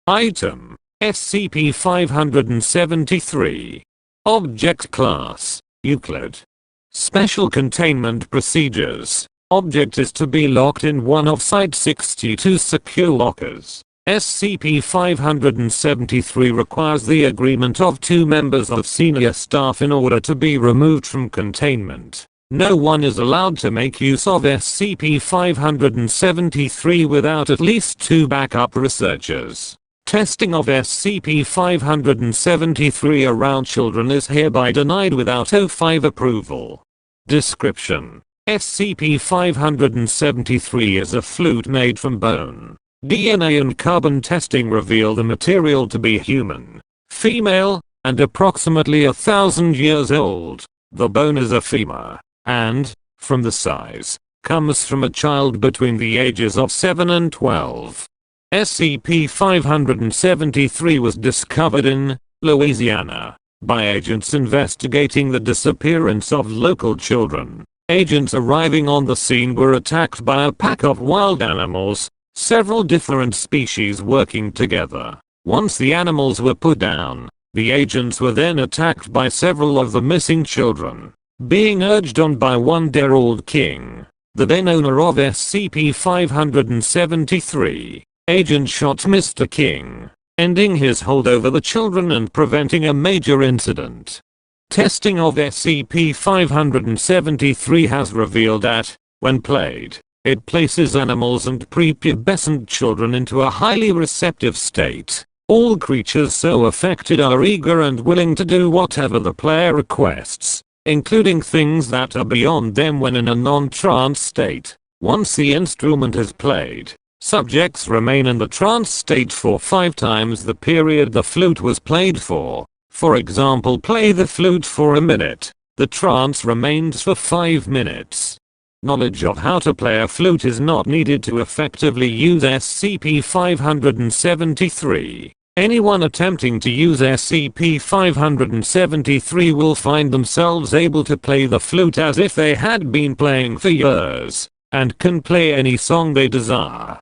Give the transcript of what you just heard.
Item: SCP-573. Object Class: Euclid. Special Containment Procedures: Object is to be locked in one of Site-62 secure lockers. SCP-573 requires the agreement of 2 members of senior staff in order to be removed from containment. No one is allowed to make use of SCP-573 without at least 2 backup researchers. Testing of SCP-573 around children is hereby denied without O5 approval. Description: SCP-573 is a flute made from bone. DNA and carbon testing reveal the material to be human, female, and approximately 1,000 years old. The bone is a femur, and, from the size, comes from a child between the ages of 7 and 12. SCP-573 was discovered in Louisiana by agents investigating the disappearance of local children. Agents arriving on the scene were attacked by a pack of wild animals, several different species working together. Once the animals were put down, the agents were then attacked by several of the missing children. Being urged on by one Derald King, the then owner of SCP-573, agent shot Mr. King, ending his hold over the children and preventing a major incident. Testing of SCP-573 has revealed that, when played, it places animals and prepubescent children into a highly receptive state. All creatures so affected are eager and willing to do whatever the player requests, including things that are beyond them when in a non-trance state. Once the instrument is played, subjects remain in the trance state for 5 times the period the flute was played for. For example, play the flute for a minute. The trance remains for 5 minutes. Knowledge of how to play a flute is not needed to effectively use SCP-573. Anyone attempting to use SCP-573 will find themselves able to play the flute as if they had been playing for years, and can play any song they desire.